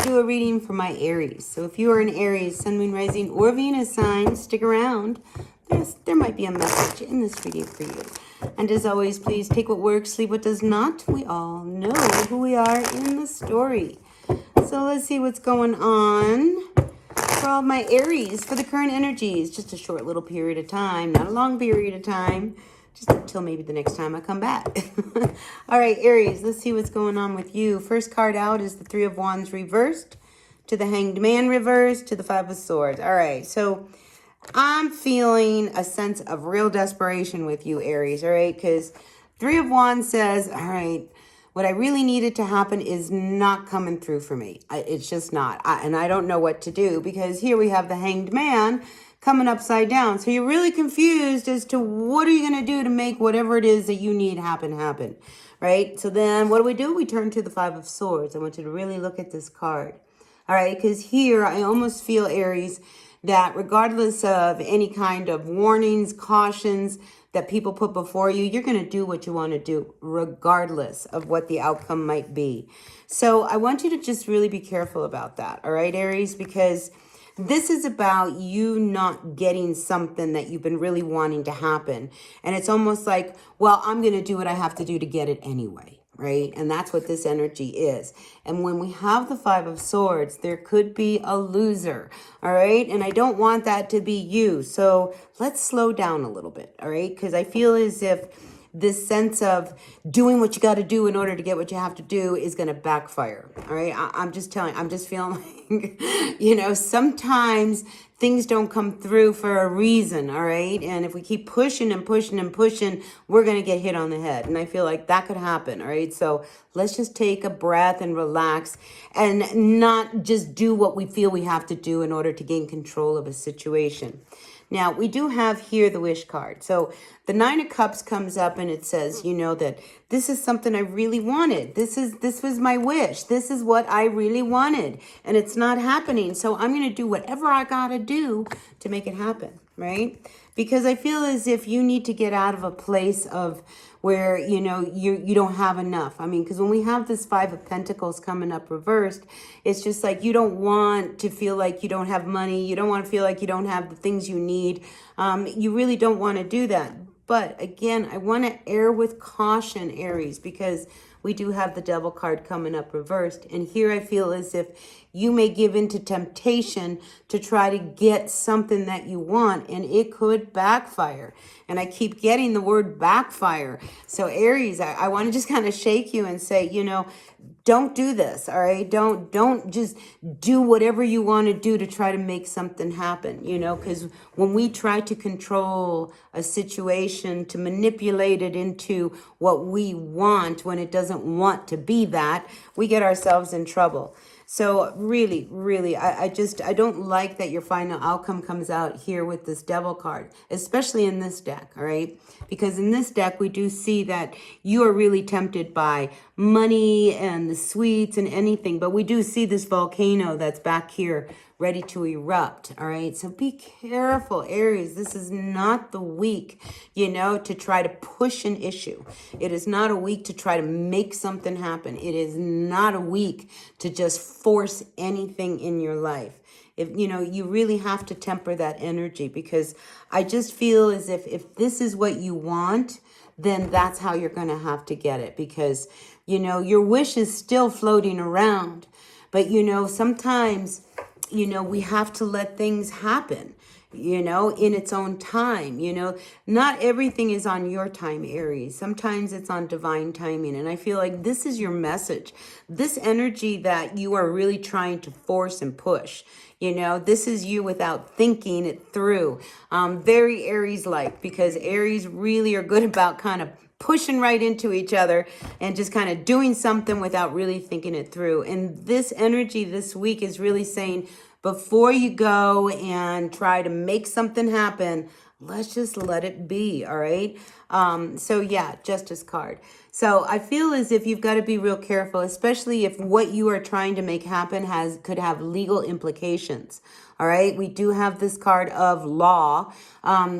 do a reading for my Aries. So if you are an Aries, Sun, Moon, Rising, or Venus sign, stick around. There might be a message in this reading for you. And as always, please take what works, leave what does not. We all know who we are in the story. So let's see what's going on for all my Aries for the current energies. Just a short little period of time, not a long period of time. Just until maybe the next time I come back. All right, Aries, let's see what's going on with you. First card out is the Three of Wands reversed, to the Hanged Man reversed, to the Five of Swords. All right, so I'm feeling a sense of real desperation with you, Aries, all right? Because Three of Wands says, all right, what I really needed to happen is not coming through for me. It's just not. And I don't know what to do, because here we have the Hanged Man coming upside down. So you're really confused as to what are you going to do to make whatever it is that you need happen, right? So then what do? We turn to the Five of Swords. I want you to really look at this card. All right, because here I almost feel, Aries, that regardless of any kind of warnings, cautions that people put before you, you're going to do what you want to do regardless of what the outcome might be. So I want you to just really be careful about that. All right, Aries, because this is about you not getting something that you've been really wanting to happen. And it's almost like, well, I'm going to do what I have to do to get it anyway, right? And that's what this energy is. And when we have the Five of Swords, there could be a loser, all right? And I don't want that to be you. So let's slow down a little bit, all right? Because I feel as if this sense of doing what you got to do in order to get what you have to do is going to backfire. All right. I'm just feeling like, sometimes things don't come through for a reason. All right. And if we keep pushing and pushing and pushing, we're going to get hit on the head. And I feel like that could happen. All right. So let's just take a breath and relax and not just do what we feel we have to do in order to gain control of a situation. Now, we do have here the wish card. So the Nine of Cups comes up and it says, that this is something I really wanted. This was my wish. This is what I really wanted. And it's not happening. So I'm going to do whatever I got to do to make it happen, right? Because I feel as if you need to get out of a place of where, you don't have enough. I mean, because when we have this Five of Pentacles coming up reversed, it's just like you don't want to feel like you don't have money. You don't want to feel like you don't have the things you need. You really don't want to do that. But again, I want to err with caution, Aries, because we do have the Devil card coming up reversed. And here I feel as if you may give in to temptation to try to get something that you want, and it could backfire. And I keep getting the word backfire. So Aries, I want to just kind of shake you and say, don't do this, all right? Don't just do whatever you want to do to try to make something happen, because when we try to control a situation, to manipulate it into what we want when it doesn't want to be that, we get ourselves in trouble. So really, really, I don't like that your final outcome comes out here with this Devil card, especially in this deck, all right? Because in this deck, we do see that you are really tempted by money and the sweets and anything, but we do see this volcano that's back here ready to erupt, all right? So be careful, Aries. This is not the week, to try to push an issue. It is not a week to try to make something happen. It is not a week to just force anything in your life. If you really have to temper that energy, because I just feel as if this is what you want, then that's how you're going to have to get it, because, your wish is still floating around. But, sometimes, we have to let things happen, in its own time. Not everything is on your time, Aries. Sometimes it's on divine timing. And I feel like this is your message. This energy that you are really trying to force and push. This is you without thinking it through. Very Aries-like, because Aries really are good about kind of pushing right into each other and just kind of doing something without really thinking it through. And this energy this week is really saying, before you go and try to make something happen, let's just let it be, all right? So yeah, Justice card. So I feel as if you've got to be real careful, especially if what you are trying to make happen could have legal implications. All right, we do have this card of law.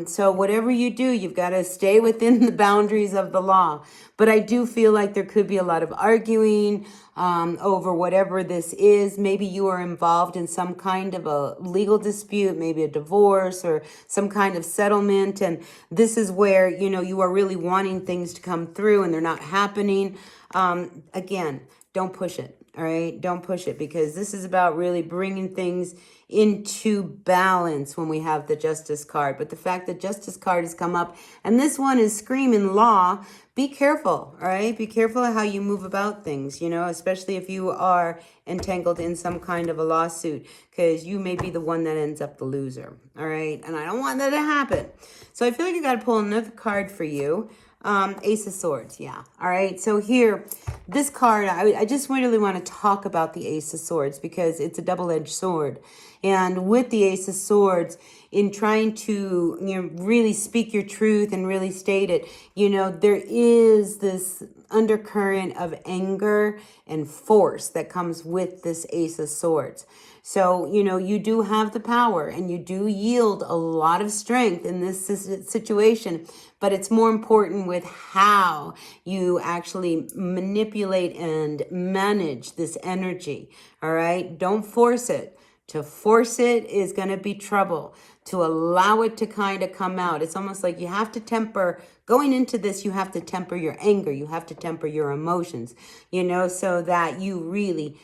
So whatever you do, you've got to stay within the boundaries of the law. But I do feel like there could be a lot of arguing over whatever this is. Maybe you are involved in some kind of a legal dispute, maybe a divorce or some kind of settlement. And this is where, you are really wanting things to come through and they're not happening. Again, don't push it. All right. Don't push it, because this is about really bringing things into balance when we have the Justice card. But the fact that Justice card has come up and this one is screaming law, be careful. All right. Be careful how you move about things, especially if you are entangled in some kind of a lawsuit, because you may be the one that ends up the loser. All right. And I don't want that to happen. So I feel like I got to pull another card for you. Ace of Swords, yeah. All right, so here, this card, I just really want to talk about the Ace of Swords because it's a double-edged sword. And with the Ace of Swords, in trying to really speak your truth and really state it, there is this undercurrent of anger and force that comes with this Ace of Swords. So, you do have the power and you do yield a lot of strength in this situation, but it's more important with how you actually manipulate and manage this energy. All right. Don't force it. To force it is going to be trouble. To allow it to kind of come out, it's almost like you have to temper. Going into this, you have to temper your anger. You have to temper your emotions, so that you really,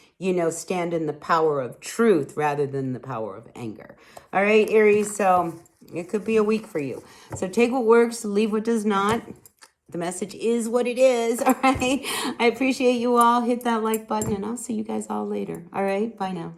stand in the power of truth rather than the power of anger. All right, Aries. So it could be a week for you. So take what works, leave what does not. The message is what it is. All right. I appreciate you all. Hit that like button and I'll see you guys all later. All right. Bye now.